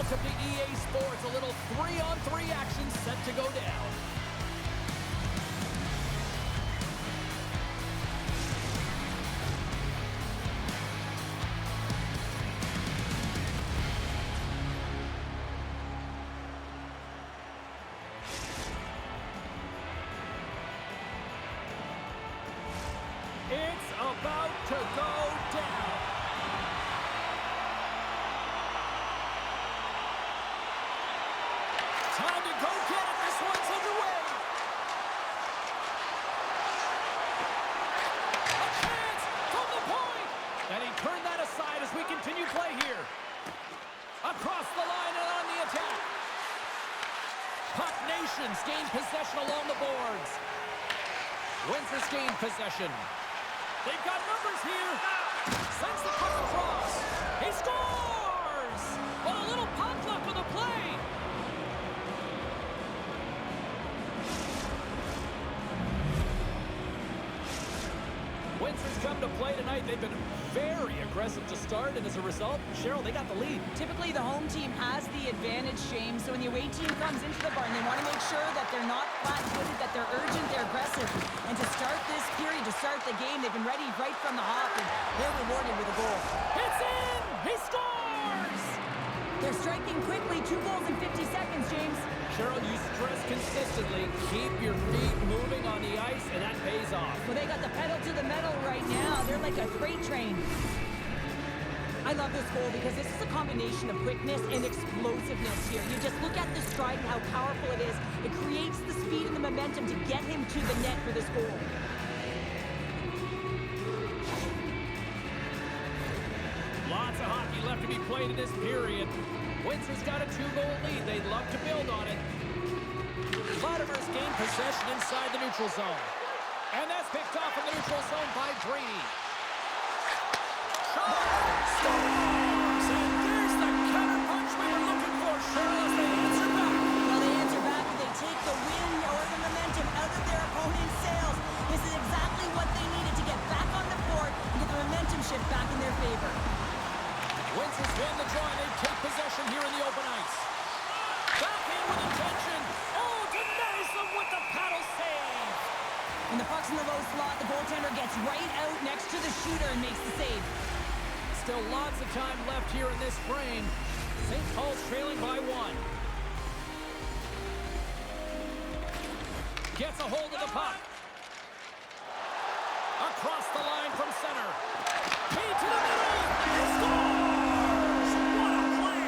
Welcome to EA Sports, a little 3-on-3 action set to go down. It's about to go down. Time to go get it. This one's underway. A chance from the point. And he turned that aside as we continue play here. Across the line and on the attack. Puck Nations gain possession along the boards. Windsor's gained possession. They've got numbers here. Sends the puck across. He scores! Well, a little puck luck on the play. Windsor's come to play tonight. They've been very aggressive to start, and as a result, Cheryl, they got the lead. Typically, the home team has the advantage, James. So when the away team comes into the barn, they want to make sure that they're not flat-footed, that they're urgent, they're aggressive. And to start this period, to start the game, they've been ready right from the hop, and they're rewarded with a goal. It's in! He scores! They're striking quickly. 2 goals in 50 seconds, James. Cheryl, you stress consistently, keep your feet moving on the ice, and that pays off. Well, they got the pedal to the metal right now. They're like a freight train. I love this goal because this is a combination of quickness and explosiveness here. You just look at the stride and how powerful it is. It creates the speed and the momentum to get him to the net for this goal. Lots of hockey left to be played in this period. Windsor's got a 2-goal lead. They'd love to build on it. Vladimir gained possession inside the neutral zone. And that's picked off in the neutral zone by Brady. Scores! And there's the counter punch we were looking for, Cheryl, as they answer back. Well, they answer back and they take the wind or the momentum out of their opponent's sails. This is exactly what they needed to get back on the board and get the momentum shift back in their favor. Windsor's won the draw, and they take possession here in the open ice. Back in with intention. Oh, denies them with the paddle save. When the puck's in the low slot, the goaltender gets right out next to the shooter and makes the save. Still lots of time left here in this frame. St. Paul's trailing by 1. Gets a hold of the puck. Across the line from center. Feed to the middle. He scores! What a play!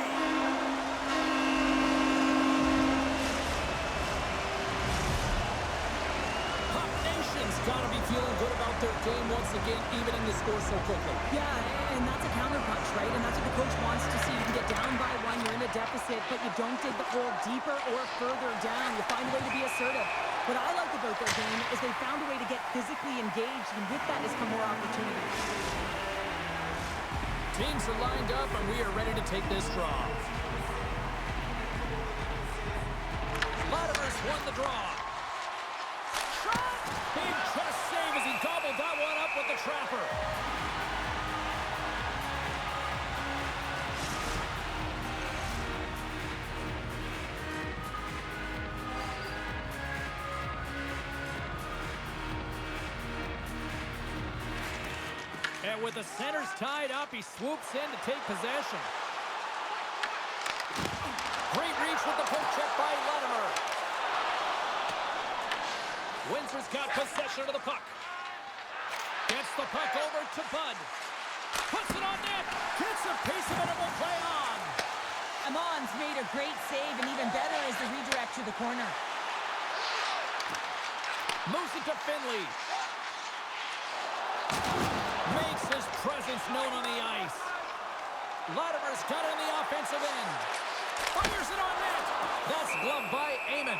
Puck Nation's got to be feeling good about their game once again, even in the score so quickly. Yeah, and that's a counter punch, right? And that's what the coach wants to see. You can get down by 1, you're in a deficit, but you don't dig the hole deeper or further down. You find a way to be assertive. What I like about their game is they found a way to get physically engaged, and with that has come more opportunity. Teams are lined up, and we are ready to take this draw. Vladimir's won the draw. Shot! Big chest save as he gobbled that one up with the trapper. And with the centers tied up, he swoops in to take possession. Great reach with the poke check by Vladimir. Windsor's got possession of the puck. Gets the puck over to Bud. Puts it on net. Gets a piece of it and will play on. Amon's made a great save, and even better is the redirect to the corner. Moves it to Finley. Makes his presence known on the ice. Vladimir's got it in the offensive end. Fires it on net. That's gloved by Amon.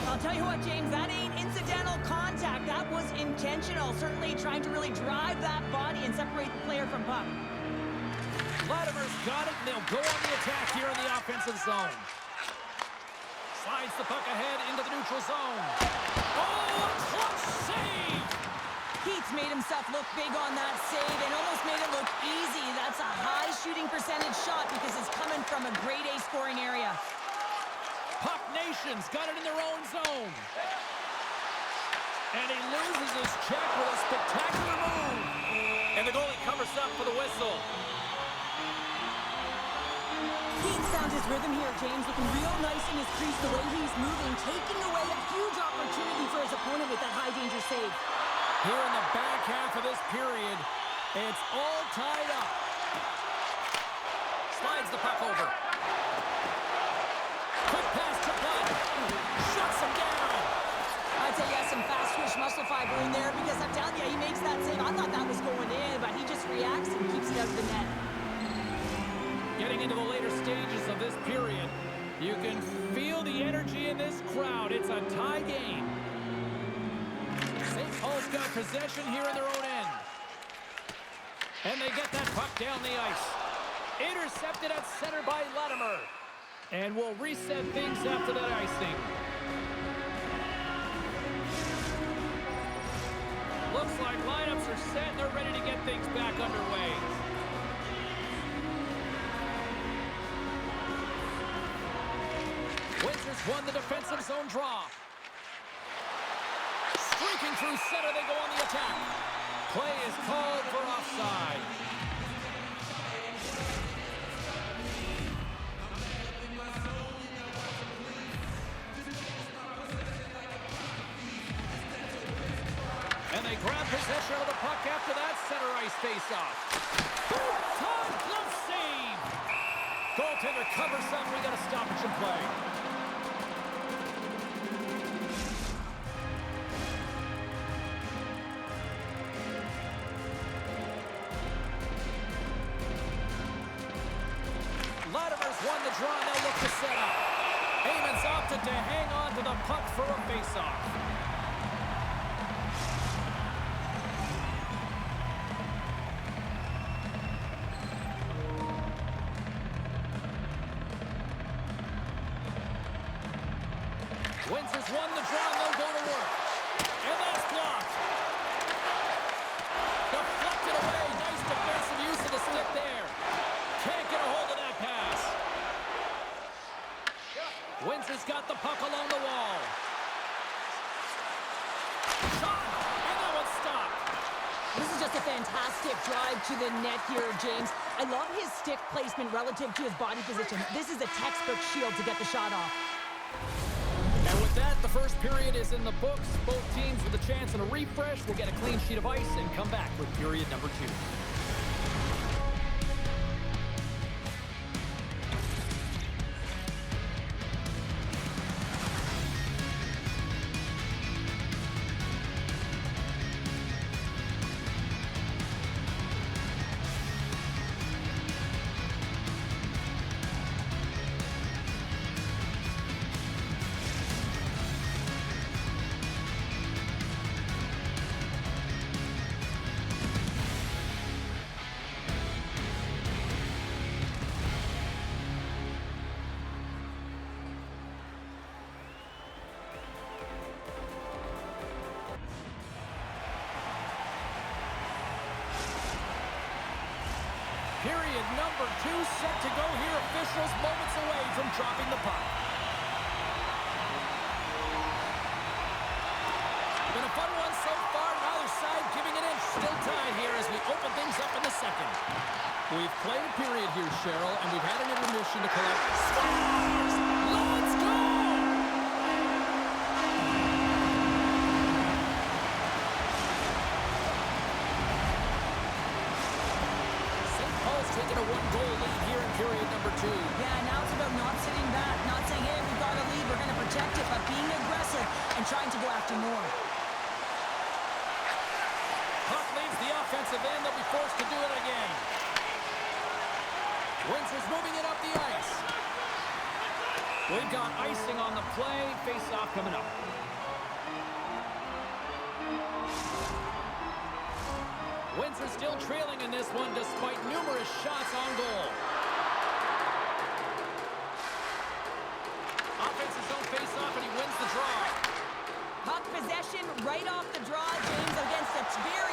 I'll tell you what, James, that ain't incidental contact. That was intentional. Certainly trying to really drive that body and separate the player from puck. Vladimir's got it, and they'll go on the attack here in the offensive zone. Slides the puck ahead into the neutral zone. Oh, a clutch save! Heath's made himself look big on that save and almost made it look easy. That's a high shooting percentage shot because it's coming from a grade A scoring area. Puck Nation's got it in their own zone. And he loses his check with a spectacular move. And the goalie covers up for the whistle. Heath found his rhythm here, James, looking real nice in his crease, the way he's moving, taking away a huge opportunity for his opponent with that high-danger save. Here in the back half of this period, it's all tied up. Slides the puck over. Quick pass to Blood. Shuts him down. I'd say he has some fast twitch muscle fiber in there because I'm telling you, he makes that save. I thought that was going in, but he just reacts and keeps it out of the net. Getting into the later stages of this period, you can feel the energy in this crowd. It's a tie game. St. Paul's got possession here in their own end. And they get that puck down the ice. Intercepted at center by Latimer. And we'll reset things after that icing. Looks like lineups are set and they're ready to get things back underway. Windsor's won the defensive zone draw. Streaking through center, they go on the attack. Play is called for offside. And they grab possession of the puck after that center ice face-off. Tom glove save. Goaltender covers up. We got a stoppage in play. Latimer's won the draw. Now look to set up. Heyman's opted to hang on to the puck for a face-off. Windsor's won the draw, and they'll go to work. And that's blocked. Deflected away. Nice defensive use of the stick there. Can't get a hold of that pass. Windsor's got the puck along the wall. Shot, and that one's stopped. This is just a fantastic drive to the net here, James. I love his stick placement relative to his body position. This is a textbook shield to get the shot off. And with that, the first period is in the books. Both teams with a chance and a refresh will get a clean sheet of ice and come back with period number 2. Period number 2 set to go here. Officials moments away from dropping the puck. Been a fun one so far. Neither side giving an inch. Still tied here as we open things up in the second. We've played a period here, Cheryl, and we've had an intermission to collect scores. Let's go! Taking a 1-goal lead here in period number 2. Yeah, now it's about not sitting back, not saying, hey, we've got a lead, we're going to protect it, but being aggressive and trying to go after more. Puck leaves the offensive end. They'll be forced to do it again. Windsor's moving it up the ice. We've got icing on the play. Face-off coming up. Windsor still trailing in this one despite numerous shots on goal. Offensive zone face-off, and he wins the draw. Puck possession right off the draw, James, against a very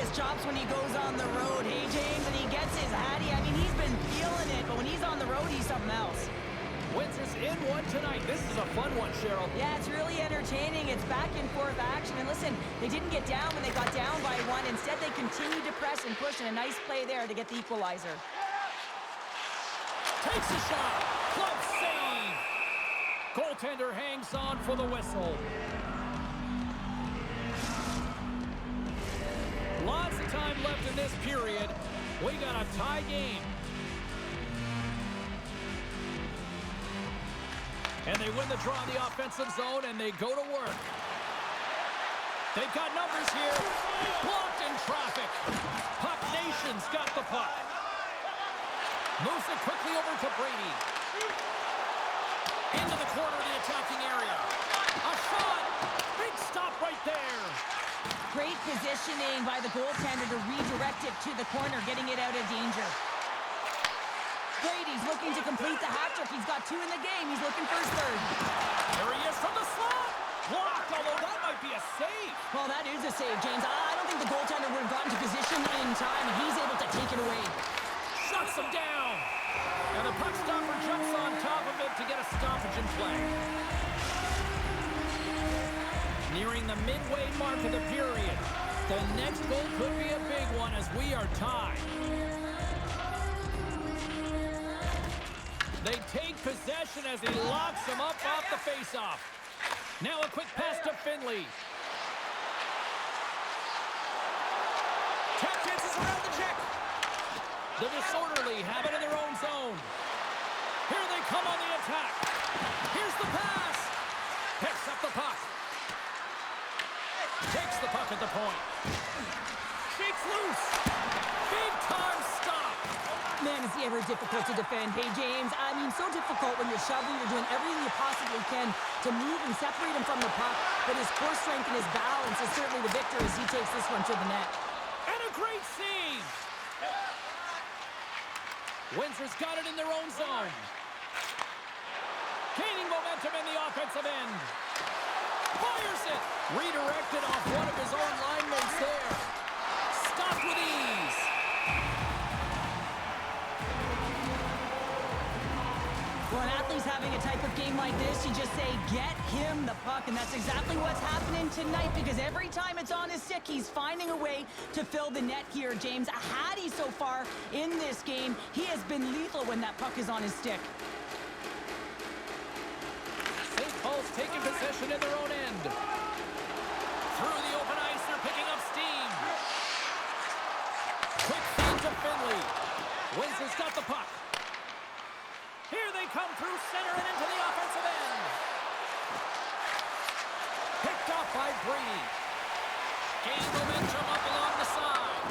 his chops when he goes on the road. Hey, James, and he gets his hattie. I mean, he's been feeling it, but when he's on the road, he's something else. Windsor's in one tonight. This is a fun one, Cheryl. Yeah, it's really entertaining. It's back and forth action. And listen, they didn't get down when they got down by one. Instead, they continued to press and push, and a nice play there to get the equalizer. Takes a shot. Glove save. Goaltender hangs on for the whistle. Lots of time left in this period. We got a tie game. And they win the draw in the offensive zone, and they go to work. They've got numbers here. Blocked in traffic. Puck Nation's got the puck. Moves it quickly over to Brady. Into the corner of the attacking area. A shot. Big stop right there. Great positioning by the goaltender to redirect it to the corner, getting it out of danger. Brady's looking to complete the hat trick. He's got 2 in the game. He's looking for his 3rd. There he is from the slot. Blocked, although that might be a save. Well, that is a save, James. I don't think the goaltender would have gotten to position in time, and he's able to take it away. Shuts him down. And the puck stopper jumps on top of it to get a stoppage in play. Nearing the midway mark of the period. The next goal could be a big one as we are tied. They take possession as he locks him up off the faceoff. Now a quick pass to Finley. Tap chances around the check. The disorderly have it in their own zone. Here they come on the attack. Here's the pass. Picks up the puck. Takes the puck at the point. Shakes loose. Big time stop. Man, is he ever difficult to defend. Hey, James, I mean, so difficult when you're shoving. You're doing everything you possibly can to move and separate him from the puck. But his core strength and his balance is certainly the victor as he takes this one to the net. And a great save. Windsor's got it in their own zone. Gaining momentum in the offensive end. Fires it. Redirected off one of his own line mates there. Stopped with ease. When an athlete's having a type of game like this, you just say, get him the puck. And that's exactly what's happening tonight, because every time it's on his stick, he's finding a way to fill the net here, James. Hattie so far in this game, he has been lethal when that puck is on his stick. St. Paul's taking possession in their own end. Through the open ice, they're picking up steam. Quick feed to Finley. Windsor's got the puck. Here they come through center and into the offensive end. Picked off by Brady. Gain momentum up along the side.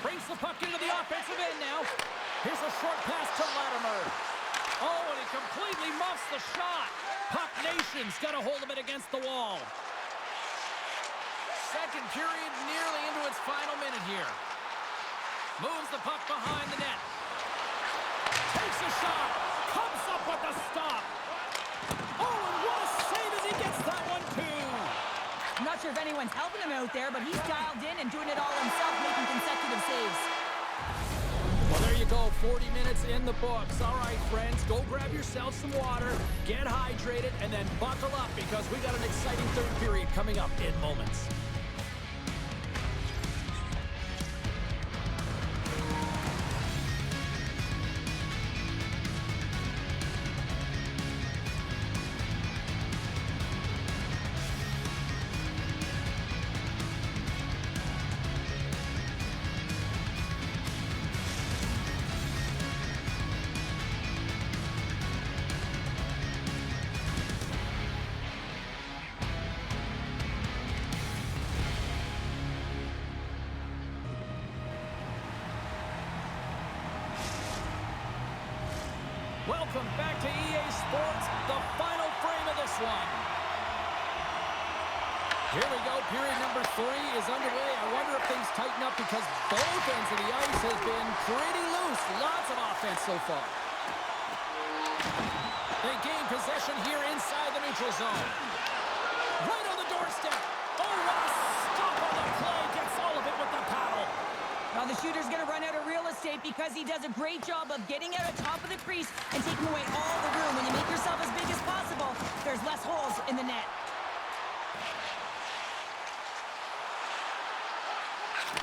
Brings the puck into the offensive end now. Here's a short pass to Latimer. Oh, and he completely muffs the shot. Puck Nation's got a hold of it against the wall. Second period nearly into its final minute here. Moves the puck behind the net. Takes a shot. Comes up with the stop. Oh, and what a save as he gets that one, too. I'm not sure if anyone's helping him out there, but he's dialed in and doing it all himself, making consecutive saves. Well, there you go. 40 minutes in the books. All right, friends, go grab yourself some water, get hydrated, and then buckle up because we got an exciting third period coming up in moments. Welcome back to EA Sports, the final frame of this one. Here we go, period number 3 is underway. I wonder if things tighten up because both ends of the ice have been pretty loose. Lots of offense so far. They gain possession here inside the neutral zone. Right on the doorstep. Oh, what a stop on the play. Gets all of it with the The shooter's going to run out of real estate because he does a great job of getting out on top of the crease and taking away all the room. When you make yourself as big as possible, there's less holes in the net.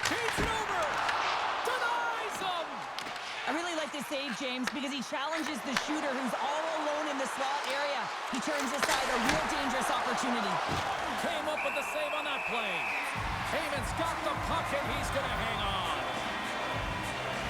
Takes it over. Denies him. I really like this save, James, because he challenges the shooter who's all alone in the slot area. He turns aside a real dangerous opportunity. Came up with the save on that play. Heyman's got the puck and he's going to hang on.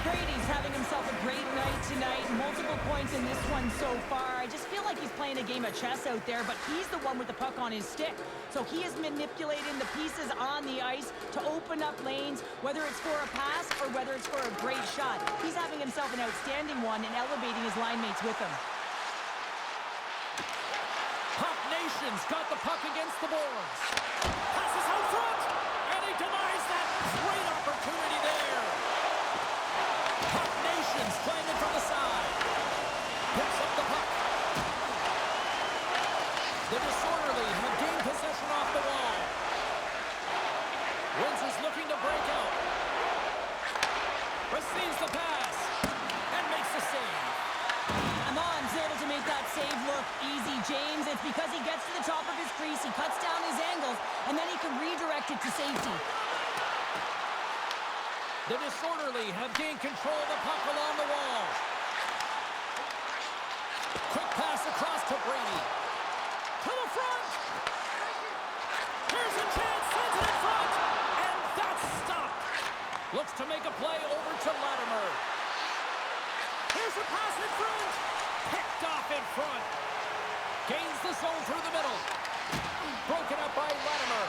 Brady's having himself a great night tonight. Multiple points in this one so far. I just feel like he's playing a game of chess out there, but he's the one with the puck on his stick. So he is manipulating the pieces on the ice to open up lanes, whether it's for a pass or whether it's for a great shot. He's having himself an outstanding one and elevating his line mates with him. Puck Nation's got the puck against the boards. Passes out front, and he denies that great opportunity there. Puck Nation's playing it from the side. Picks up the puck. The disorderly have gained possession off the wall. Wins is looking to break out. Receives the pass and makes the save. Amon's able to make that save look easy, James. It's because he gets to the top of his crease, he cuts down his angles, and then he can redirect it to safety. The disorderly have gained control of the puck along the wall. Quick pass across to Brady. To the front. Here's a chance, sends it in front, and that's stopped. Looks to make a play over to Latimer. Here's a pass in front. Picked off in front. Gains the zone through the middle. Broken up by Latimer.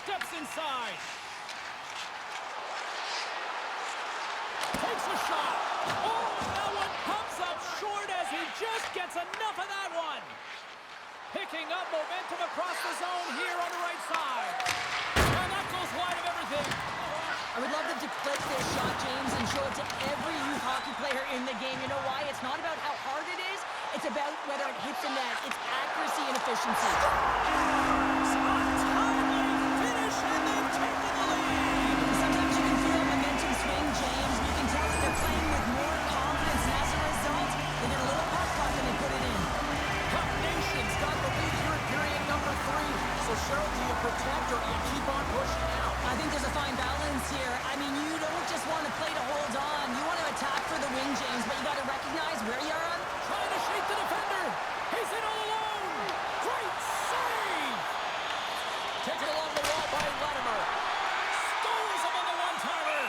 Steps inside. Takes a shot. Oh, that one comes up short as he just gets enough of that one. Picking up momentum across the zone here on the right side. And that goes wide of everything. I would love them to clip this shot, James, and show it to every youth hockey player in the game. You know why? It's not about how hard it is. It's about whether it hits the net. It's accuracy and efficiency. Finish, and they've taken the lead. Sometimes you can feel momentum swing, James. You can tell that they're playing with more confidence, and as a result, they get a little puck and they put it in. Puck Nation's got the lead here in period number 3. So, Cheryl, do you protect or do you keep on pushing out? I think there's a fine balance here. I mean, you don't just want to play to hold on. You want to attack for the win, James, but you got to recognize where you are. Trying to shake the defender. He's in all alone. Great save. Taken along the wall by Latimer. Scores him on the one-timer.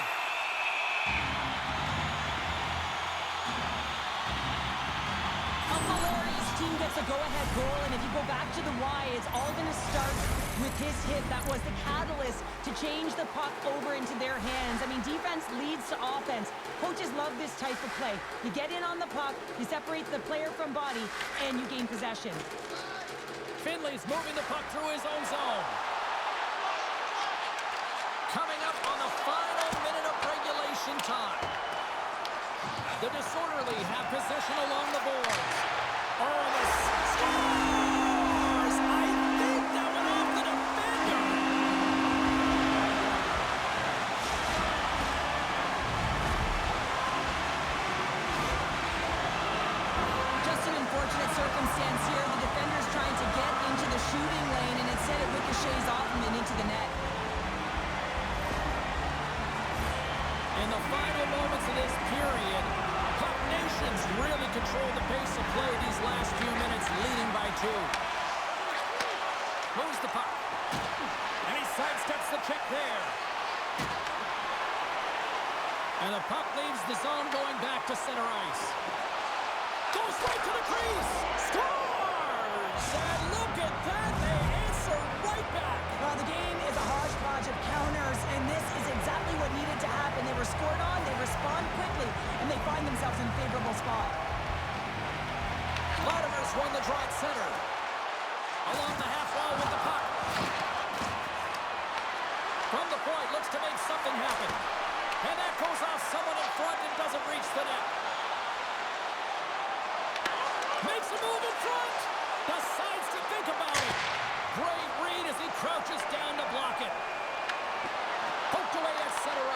Uncle Larry's team gets a go-ahead goal, and if you go back to the why, it's all going to start with his hit. That was the catalyst to change the puck over into their hands. I mean, defense leads to offense. Coaches love this type of play. You get in on the puck, you separate the player from body, and you gain possession. Finley's moving the puck through his own zone. Coming up on the final minute of regulation time. The disorderly have possession along the boards. Oh, the scores! I think that went off the defender. Just an unfortunate circumstance here. The defender's trying to get into the shooting lane, and instead it ricochets off him and into the net. In the final moments of this period, Puck Nation's really controlled the pace of play these last few minutes, leading by 2. Moves the puck. And he sidesteps the check there. And the puck leaves the zone going back to center ice. Goes right to the crease. Scores! And look at that. They answer right back. Well, the game is a hodgepodge of counters, and this is exactly what needed to happen. They were scored on, they respond quickly, and they find themselves in a favorable spot. Latimer's won the draw at center. Along the half wall with the puck. From the point, looks to make something happen. And that goes off someone in front and doesn't reach the net. Makes a move in front. Decides to think about it. Great read as he crouches down to block it. Poked away at center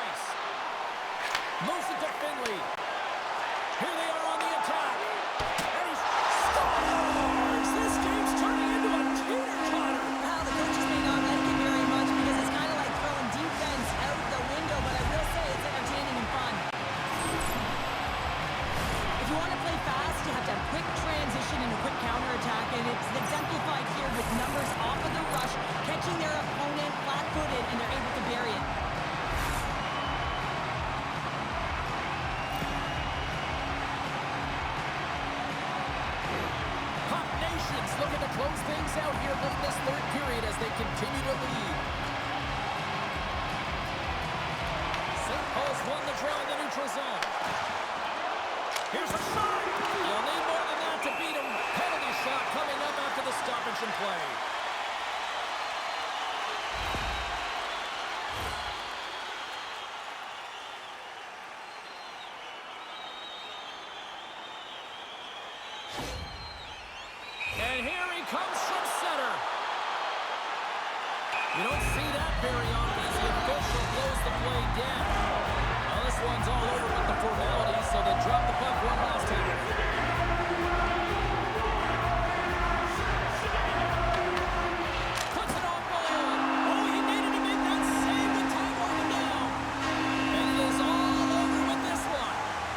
evens things out here in this third period as they continue to lead. St. Paul's won the draw in the neutral zone. Here's a shot. You'll need more than that to beat him. Penalty shot coming up after the stoppage in play. And here he comes from center. You don't see that very often as the official blows the play down. Well, this one's all over with the formalities, so they drop the puck one last time.